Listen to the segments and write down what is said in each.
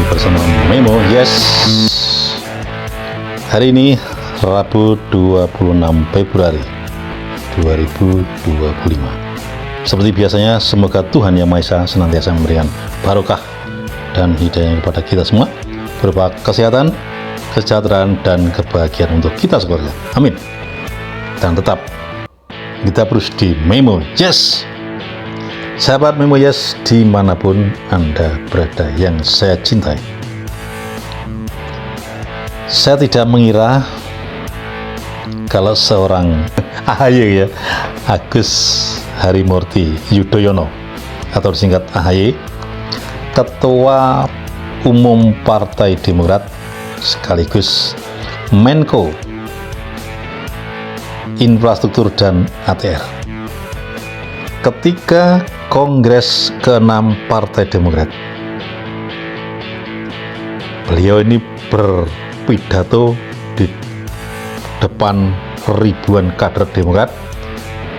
bersama Memo. Yes, hari ini Rabu 26 Februari 2025. Seperti biasanya, semoga Tuhan Yang Maha Esa senantiasa memberikan barokah dan hidayah kepada kita semua, berupa kesehatan, kesejahteraan, dan kebahagiaan untuk kita sekeluarga. Amin. Dan tetap kita terus di Memo. Yes, sahabat Memo Yes, dimanapun Anda berada yang saya cintai. Saya tidak mengira kalau seorang AHY, ya, Agus Harimurti Yudhoyono atau disingkat AHY, Ketua Umum Partai Demokrat sekaligus Menko Infrastruktur dan ATR, ketika Kongres ke-6 Partai Demokrat, beliau ini berpidato di depan ribuan kader Demokrat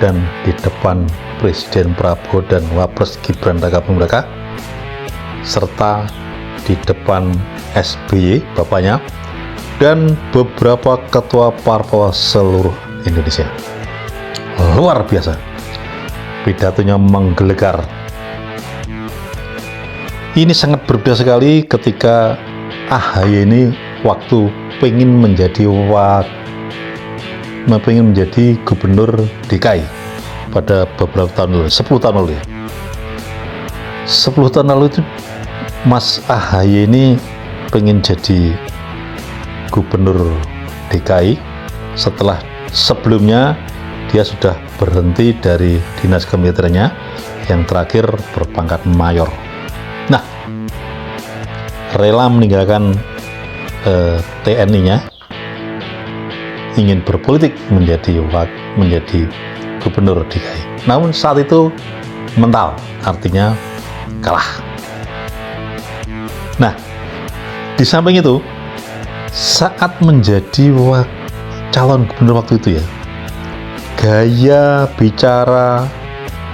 dan di depan Presiden Prabowo dan Wapres Gibran Raka Buming Raka, serta di depan SBY bapaknya dan beberapa ketua parpol seluruh Indonesia. Luar biasa, pidatonya menggelegar. Ini sangat berbeda sekali ketika AHY ini waktu pengen menjadi gubernur DKI pada beberapa tahun lalu, 10 tahun lalu ya. 10 tahun lalu itu Mas AHY ini pengen jadi gubernur DKI setelah sebelumnya dia sudah berhenti dari dinas kemiliterannya yang terakhir berpangkat mayor. Nah, rela meninggalkan TNI-nya, ingin berpolitik menjadi gubernur DKI. Namun saat itu mental, artinya kalah. Nah, di samping itu, saat menjadi calon gubernur waktu itu ya, gaya bicara,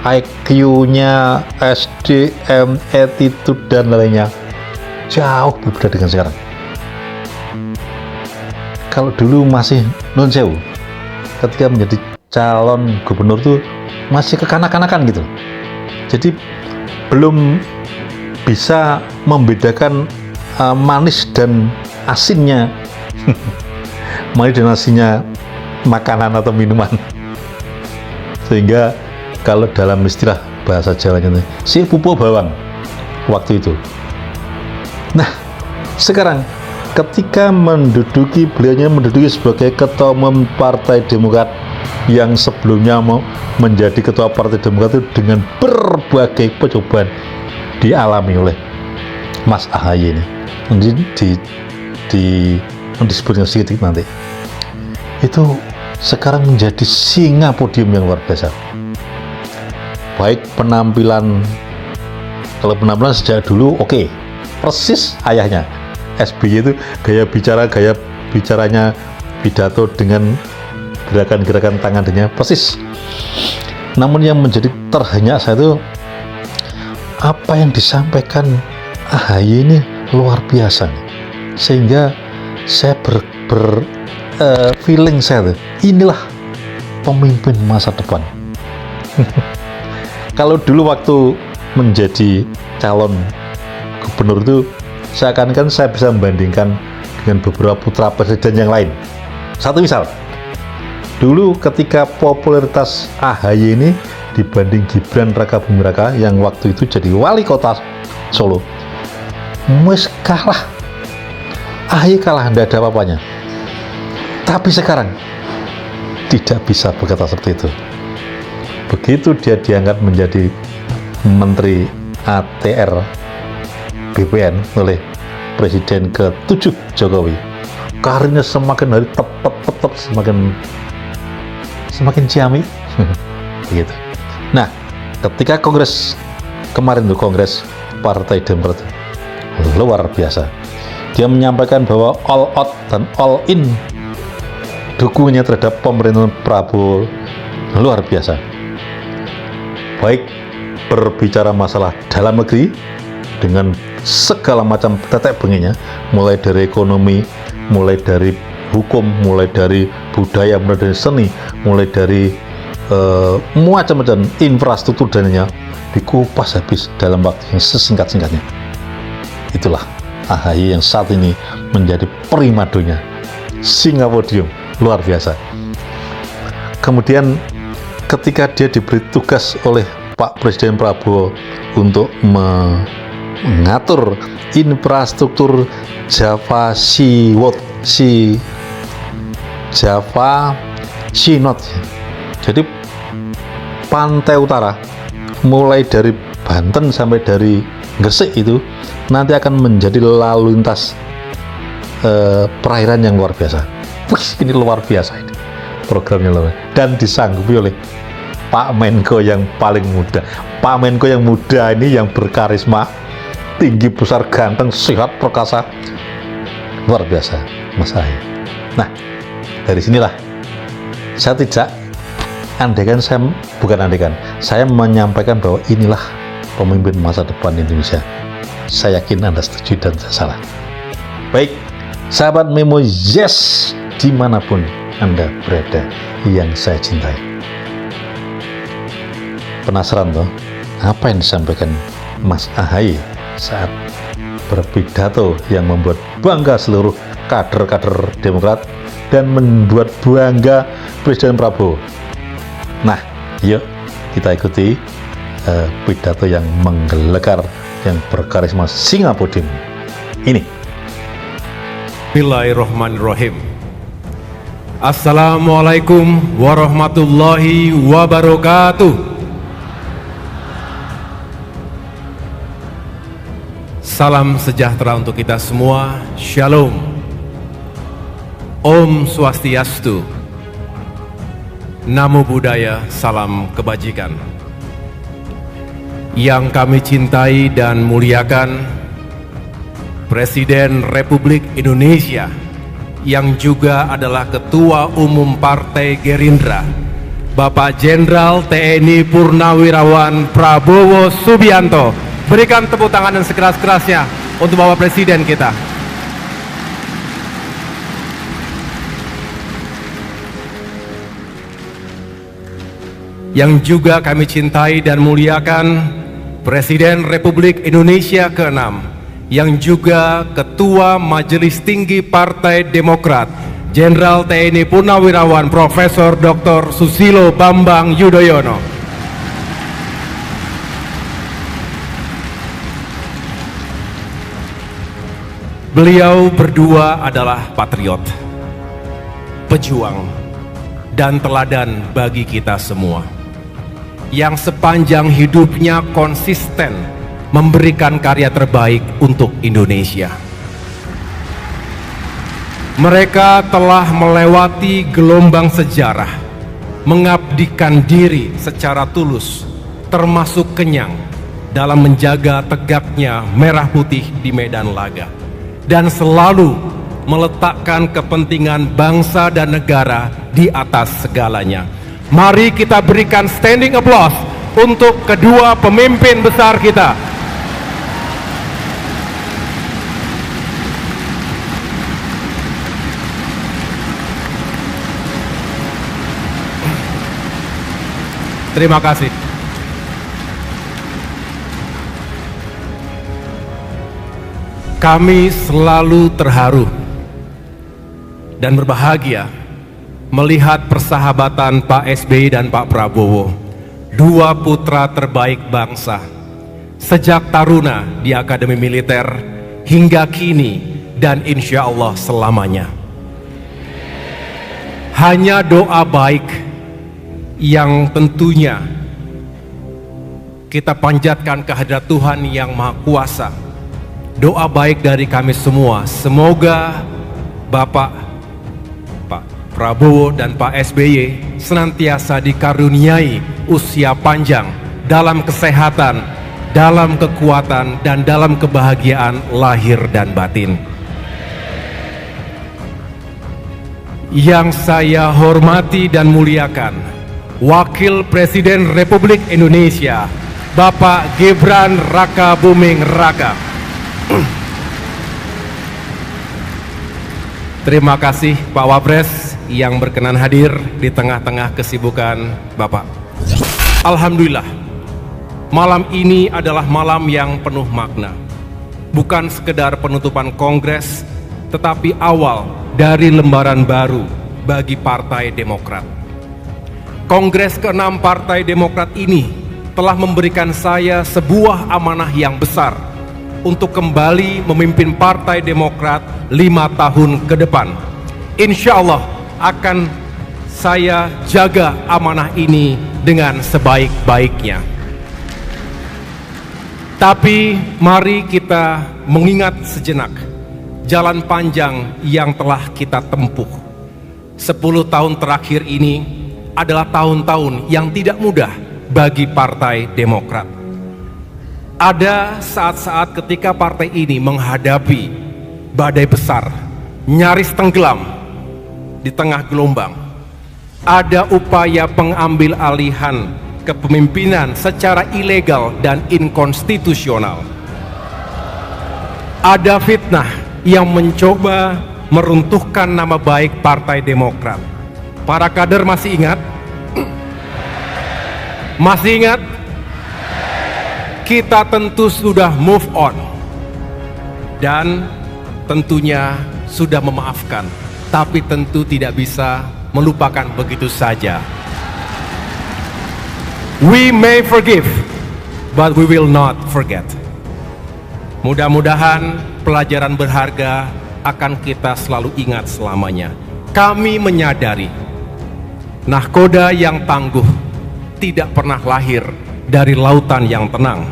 IQ-nya, SDM, attitude, dan lainnya jauh berbeda dengan sekarang. Kalau dulu masih non sewu, ketika menjadi calon gubernur tuh masih kekanak-kanakan gitu. Jadi belum bisa membedakan manis dan asinnya manis dan asinnya makanan atau minuman, sehingga kalau dalam istilah bahasa Jawanya si pupuh bawang waktu itu. Nah, sekarang ketika beliaunya menduduki sebagai ketua umum Partai Demokrat yang sebelumnya menjadi ketua Partai Demokrat itu dengan berbagai percobaan dialami oleh Mas AHY ini. Disebutnya sedikit nanti. Itu sekarang menjadi singa podium yang luar biasa. Baik penampilan, kalau penampilan sejak dulu oke, persis ayahnya SBY itu, gaya bicaranya, pidato dengan gerakan-gerakan tangannya persis. Namun yang menjadi terhenyak saya itu apa yang disampaikan AHY ini luar biasa, sehingga saya feeling saya tuh, inilah pemimpin masa depan. Kalau dulu waktu menjadi calon gubernur itu seakan-akan saya bisa membandingkan dengan beberapa putra presiden yang lain. Satu misal, dulu ketika popularitas AHY ini dibanding Gibran Raka Buming Raka yang waktu itu jadi wali kota Solo, kalah. AHY kalah, tidak ada apa-apanya. Tapi sekarang tidak bisa berkata seperti itu. Begitu dia diangkat menjadi Menteri ATR BPN oleh Presiden ke-7 Jokowi, karirnya semakin hari tetap semakin ciamik. Begitu. Nah, ketika kongres kemarin tuh, Kongres Partai Demokrat luar biasa. Dia menyampaikan bahwa all out dan all in dukungannya terhadap pemerintahan Prabowo luar biasa. Baik berbicara masalah dalam negeri dengan segala macam tetek benginya, mulai dari ekonomi, mulai dari hukum, mulai dari budaya, mulai dari seni, mulai dari macam-macam infrastruktur dananya dikupas habis dalam waktu yang sesingkat-singkatnya. Itulah AHY yang saat ini menjadi primadona Singapodium, luar biasa. Kemudian ketika dia diberi tugas oleh Pak Presiden Prabowo untuk mengatur infrastruktur Java Sea Node. Jadi pantai utara mulai dari Banten sampai dari Gresik itu nanti akan menjadi lalu lintas perairan yang luar biasa. Ini luar biasa ini programnya loh, dan disanggupi oleh Pak Menko yang paling muda. Pak Menko yang muda ini, yang berkarisma, tinggi, besar, ganteng, sehat, perkasa, luar biasa Mas AHY. Nah, dari sinilah saya saya menyampaikan bahwa inilah pemimpin masa depan Indonesia. Saya yakin Anda setuju dan saya salah. Baik, sahabat Memo Yes, dimanapun Anda berada yang saya cintai. Penasaran toh, apa yang disampaikan Mas AHY saat berpidato yang membuat bangga seluruh kader-kader Demokrat dan membuat bangga Presiden Prabowo? Nah, yuk kita ikuti pidato yang menggelegar, yang berkarisma Singapodium ini. Bismillahirrahmanirrahim. Assalamualaikum warahmatullahi wabarakatuh. Salam sejahtera untuk kita semua. Shalom. Om Swastiastu. Namo Buddhaya, salam kebajikan. Yang kami cintai dan muliakan Presiden Republik Indonesia, yang juga adalah Ketua Umum Partai Gerindra, Bapak Jenderal TNI Purnawirawan Prabowo Subianto. Berikan tepuk tangan yang sekeras-kerasnya untuk Bapak Presiden kita. Yang juga kami cintai dan muliakan Presiden Republik Indonesia ke-6, yang juga Ketua Majelis Tinggi Partai Demokrat, Jenderal TNI Purnawirawan Profesor Dr. Susilo Bambang Yudhoyono. Beliau berdua adalah patriot, pejuang, dan teladan bagi kita semua, yang sepanjang hidupnya konsisten memberikan karya terbaik untuk Indonesia. Mereka telah melewati gelombang sejarah, mengabdikan diri secara tulus, termasuk kenyang dalam menjaga tegaknya merah putih di medan laga, dan selalu meletakkan kepentingan bangsa dan negara di atas segalanya. Mari kita berikan standing applause untuk kedua pemimpin besar kita. Terima kasih. Kami selalu terharu dan berbahagia melihat persahabatan Pak SBY dan Pak Prabowo, dua putra terbaik bangsa, sejak taruna di Akademi Militer hingga kini dan insya Allah selamanya. Hanya doa baik yang tentunya kita panjatkan kehadirat Tuhan yang Maha Kuasa. Doa baik dari kami semua, semoga Bapak Prabowo dan Pak SBY senantiasa dikaruniai usia panjang dalam kesehatan, dalam kekuatan, dan dalam kebahagiaan lahir dan batin. Yang saya hormati dan muliakan Wakil Presiden Republik Indonesia Bapak Gibran Raka Buming Raka, Terima kasih Pak Wapres yang berkenan hadir di tengah-tengah kesibukan Bapak. Alhamdulillah, malam ini adalah malam yang penuh makna. Bukan sekedar penutupan Kongres, tetapi awal dari lembaran baru bagi Partai Demokrat. Kongres ke-6 Partai Demokrat ini telah memberikan saya sebuah amanah yang besar untuk kembali memimpin Partai Demokrat 5 tahun ke depan. Insya Allah akan saya jaga amanah ini dengan sebaik-baiknya. Tapi mari kita mengingat sejenak jalan panjang yang telah kita tempuh. 10 tahun terakhir ini adalah tahun-tahun yang tidak mudah bagi Partai Demokrat. Ada saat-saat ketika partai ini menghadapi badai besar, nyaris tenggelam di tengah gelombang. Ada upaya pengambil alihan kepemimpinan secara ilegal dan inkonstitusional. Ada fitnah yang mencoba meruntuhkan nama baik Partai Demokrat. Para kader masih ingat? Masih ingat? Kita tentu sudah move on dan tentunya sudah memaafkan, tapi tentu tidak bisa melupakan begitu saja. We may forgive, but we will not forget. Mudah-mudahan pelajaran berharga akan kita selalu ingat selamanya. Kami menyadari nahkoda yang tangguh tidak pernah lahir dari lautan yang tenang,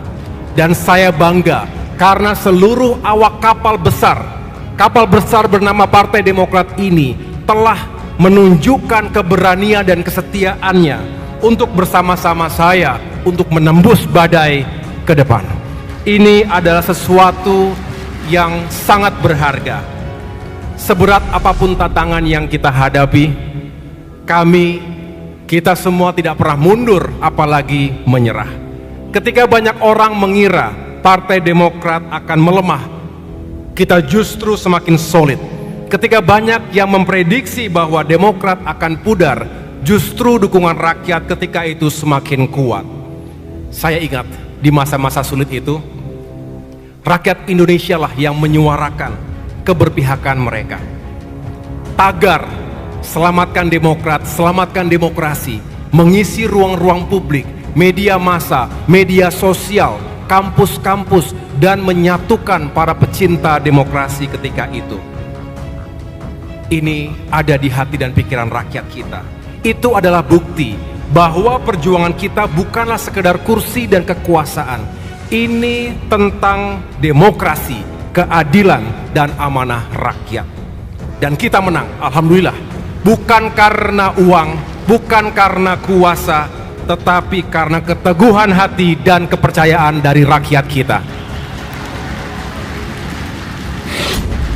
dan saya bangga karena seluruh awak kapal besar bernama Partai Demokrat ini telah menunjukkan keberanian dan kesetiaannya untuk bersama-sama saya untuk menembus badai ke depan. Ini adalah sesuatu yang sangat berharga. Seberat apapun tantangan yang kita hadapi, kita semua tidak pernah mundur apalagi menyerah. Ketika banyak orang mengira Partai Demokrat akan melemah, kita justru semakin solid. Ketika banyak yang memprediksi bahwa Demokrat akan pudar, justru dukungan rakyat ketika itu semakin kuat. Saya ingat di masa-masa sulit itu, rakyat Indonesia lah yang menyuarakan keberpihakan mereka. Tagar "Selamatkan Demokrat, selamatkan demokrasi" mengisi ruang-ruang publik, media massa, media sosial, kampus-kampus, dan menyatukan para pecinta demokrasi ketika itu. Ini ada di hati dan pikiran rakyat kita. Itu adalah bukti bahwa perjuangan kita bukanlah sekedar kursi dan kekuasaan. Ini tentang demokrasi, keadilan, dan amanah rakyat. Dan kita menang, alhamdulillah. Bukan karena uang, bukan karena kuasa, tetapi karena keteguhan hati dan kepercayaan dari rakyat kita.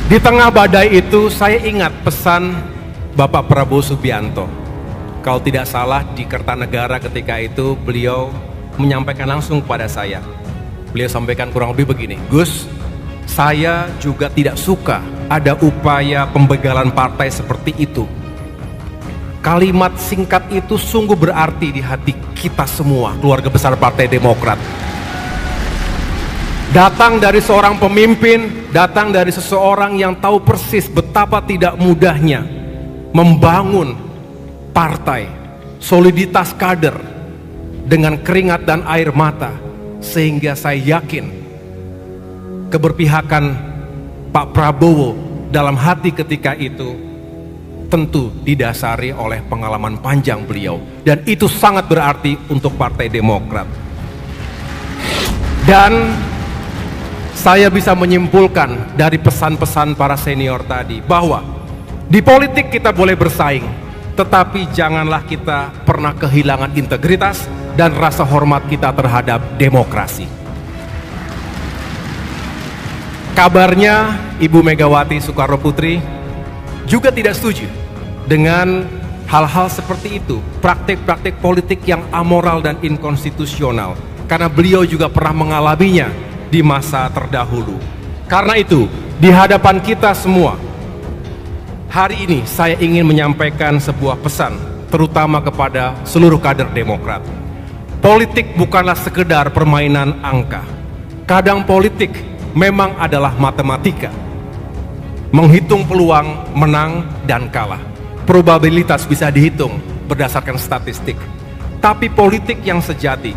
Di tengah badai itu, saya ingat pesan Bapak Prabowo Subianto. Kalau tidak salah, di Kertanegara ketika itu beliau menyampaikan langsung kepada saya. Beliau sampaikan kurang lebih begini, "Gus, saya juga tidak suka ada upaya pembegalan partai seperti itu." Kalimat singkat itu sungguh berarti di hati kita semua, keluarga besar Partai Demokrat. Datang dari seorang pemimpin, datang dari seseorang yang tahu persis betapa tidak mudahnya membangun partai, soliditas kader dengan keringat dan air mata, sehingga saya yakin keberpihakan Pak Prabowo dalam hati ketika itu tentu didasari oleh pengalaman panjang beliau, dan itu sangat berarti untuk Partai Demokrat. Dan saya bisa menyimpulkan dari pesan-pesan para senior tadi bahwa di politik kita boleh bersaing, tetapi janganlah kita pernah kehilangan integritas dan rasa hormat kita terhadap demokrasi. Kabarnya Ibu Megawati Soekarno Putri juga tidak setuju dengan hal-hal seperti itu, praktik-praktik politik yang amoral dan inkonstitusional, karena beliau juga pernah mengalaminya di masa terdahulu. Karena itu, di hadapan kita semua, hari ini saya ingin menyampaikan sebuah pesan, terutama kepada seluruh kader Demokrat. Politik bukanlah sekedar permainan angka. Kadang politik memang adalah matematika. Menghitung peluang menang dan kalah. Probabilitas bisa dihitung berdasarkan statistik. Tapi politik yang sejati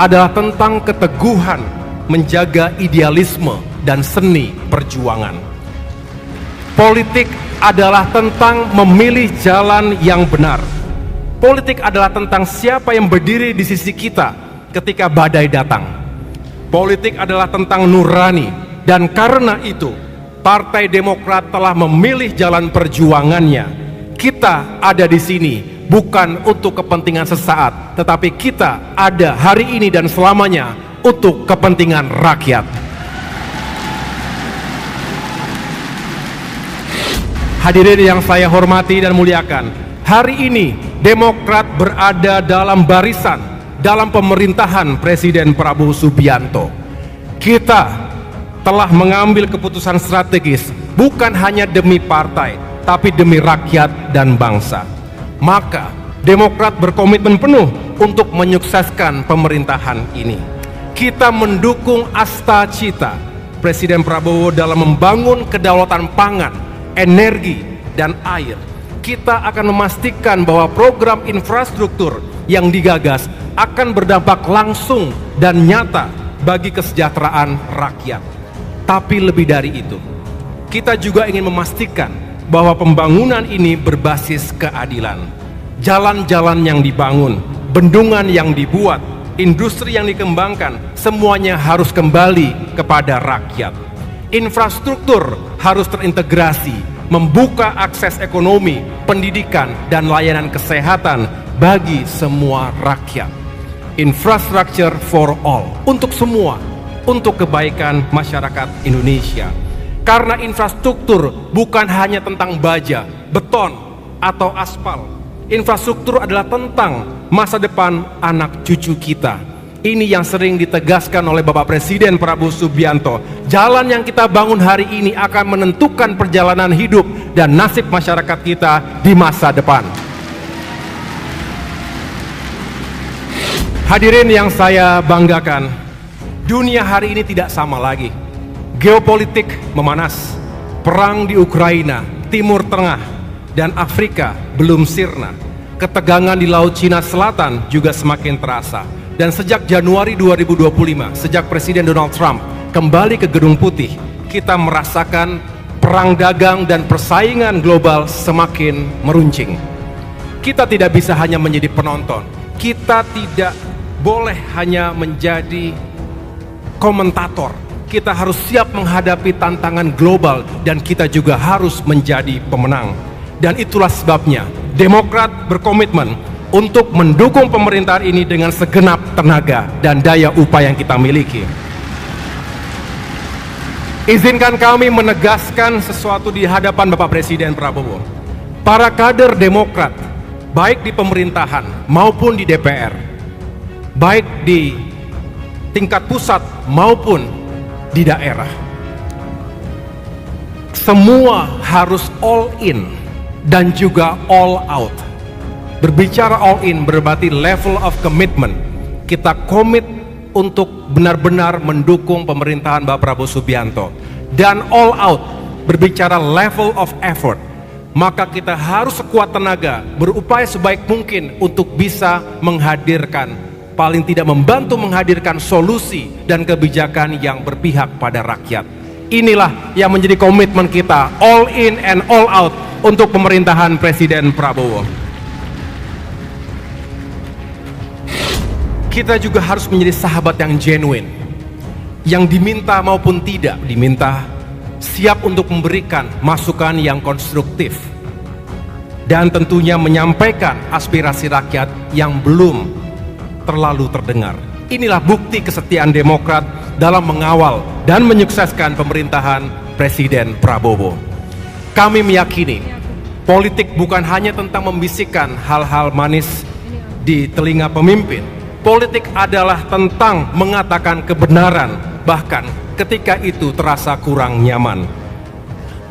adalah tentang keteguhan menjaga idealisme dan seni perjuangan. Politik adalah tentang memilih jalan yang benar. Politik adalah tentang siapa yang berdiri di sisi kita ketika badai datang. Politik adalah tentang nurani, dan karena itu Partai Demokrat telah memilih jalan perjuangannya. Kita ada di sini bukan untuk kepentingan sesaat, tetapi kita ada hari ini dan selamanya untuk kepentingan rakyat. Hadirin yang saya hormati dan muliakan, hari ini Demokrat berada dalam barisan dalam pemerintahan Presiden Prabowo Subianto. Kita telah mengambil keputusan strategis bukan hanya demi partai, tapi demi rakyat dan bangsa. Maka Demokrat berkomitmen penuh untuk menyukseskan pemerintahan ini. Kita mendukung asta cita Presiden Prabowo dalam membangun kedaulatan pangan, energi, dan air. Kita akan memastikan bahwa program infrastruktur yang digagas akan berdampak langsung dan nyata bagi kesejahteraan rakyat. Tapi lebih dari itu, kita juga ingin memastikan bahwa pembangunan ini berbasis keadilan. Jalan-jalan yang dibangun, bendungan yang dibuat, industri yang dikembangkan, semuanya harus kembali kepada rakyat. Infrastruktur harus terintegrasi, membuka akses ekonomi, pendidikan, dan layanan kesehatan bagi semua rakyat. Infrastructure for all, untuk semua, untuk kebaikan masyarakat Indonesia. Karena infrastruktur bukan hanya tentang baja, beton, atau aspal. Infrastruktur adalah tentang masa depan anak cucu kita. Ini yang sering ditegaskan oleh Bapak Presiden Prabowo Subianto. Jalan yang kita bangun hari ini akan menentukan perjalanan hidup dan nasib masyarakat kita di masa depan. Hadirin yang saya banggakan, dunia hari ini tidak sama lagi. Geopolitik memanas, perang di Ukraina, Timur Tengah, dan Afrika belum sirna. Ketegangan di Laut Cina Selatan juga semakin terasa. Dan sejak Januari 2025, sejak Presiden Donald Trump kembali ke Gedung Putih, kita merasakan perang dagang dan persaingan global semakin meruncing. Kita tidak bisa hanya menjadi penonton. Kita tidak boleh hanya menjadi komentator. Kita harus siap menghadapi tantangan global dan kita juga harus menjadi pemenang. Dan itulah sebabnya Demokrat berkomitmen untuk mendukung pemerintahan ini dengan segenap tenaga dan daya upaya yang kita miliki. Izinkan kami menegaskan sesuatu di hadapan Bapak Presiden Prabowo. Para kader Demokrat, baik di pemerintahan maupun di DPR, baik di tingkat pusat maupun di daerah, semua harus all in dan juga all out. Berbicara all in berarti level of commitment. Kita komit untuk benar-benar mendukung pemerintahan Bapak Prabowo Subianto. Dan all out berbicara level of effort. Maka kita harus sekuat tenaga berupaya sebaik mungkin untuk bisa menghadirkan, paling tidak membantu menghadirkan solusi dan kebijakan yang berpihak pada rakyat. Inilah yang menjadi komitmen kita, all in and all out untuk pemerintahan Presiden Prabowo. Kita juga harus menjadi sahabat yang genuine, yang diminta maupun tidak diminta, siap untuk memberikan masukan yang konstruktif, dan tentunya menyampaikan aspirasi rakyat yang belum terlalu terdengar. Inilah bukti kesetiaan Demokrat dalam mengawal dan menyukseskan pemerintahan Presiden Prabowo. Kami meyakini politik bukan hanya tentang membisikkan hal-hal manis di telinga pemimpin. Politik adalah tentang mengatakan kebenaran, bahkan ketika itu terasa kurang nyaman.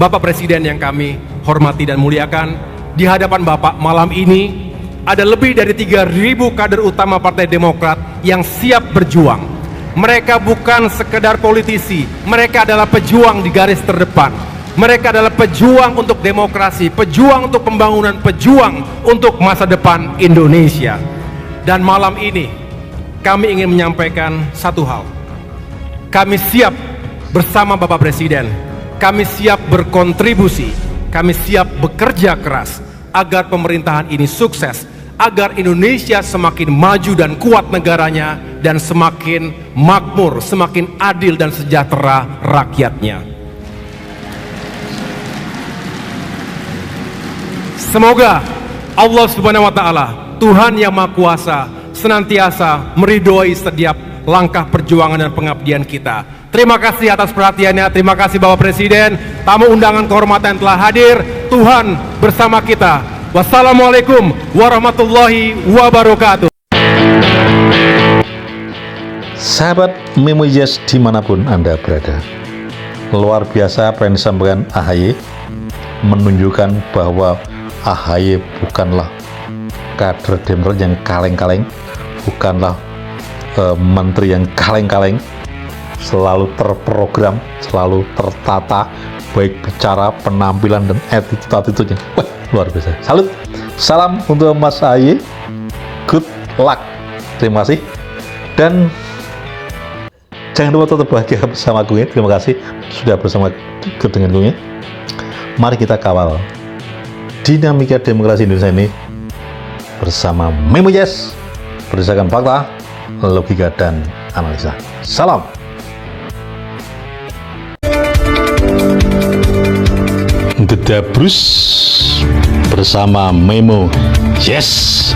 Bapak Presiden yang kami hormati dan muliakan, di hadapan Bapak malam ini ada lebih dari 3.000 kader utama Partai Demokrat yang siap berjuang. Mereka bukan sekedar politisi, mereka adalah pejuang di garis terdepan. Mereka adalah pejuang untuk demokrasi, pejuang untuk pembangunan, pejuang untuk masa depan Indonesia. Dan malam ini kami ingin menyampaikan satu hal. Kami siap bersama Bapak Presiden, kami siap berkontribusi, kami siap bekerja keras agar pemerintahan ini sukses, agar Indonesia semakin maju dan kuat negaranya, dan semakin makmur, semakin adil dan sejahtera rakyatnya. Semoga Allah Subhanahu wa Ta'ala, Tuhan yang Maha Kuasa, senantiasa meridhoi setiap langkah perjuangan dan pengabdian kita. Terima kasih atas perhatiannya, terima kasih Bapak Presiden, tamu undangan kehormatan telah hadir. Tuhan bersama kita. Wassalamualaikum warahmatullahi wabarakatuh. Sahabat Memo Yes dimanapun Anda berada, luar biasa apa yang disampaikan AHY, menunjukkan bahwa AHY bukanlah kader Demokrat yang kaleng-kaleng, bukanlah menteri yang kaleng-kaleng, selalu terprogram, selalu tertata, baik bicara, penampilan, dan attitude-nya. Wah, luar biasa. Salut, salam untuk Mas AHY, good luck, terima kasih, dan jangan lupa tetap bahagia bersama gue. Terima kasih sudah bersama dengan gue. Mari kita kawal dinamika demokrasi Indonesia ini bersama Memo Yes, berdasarkan fakta, logika, dan analisa. Salam. Gedabrus bersama Memo Yes.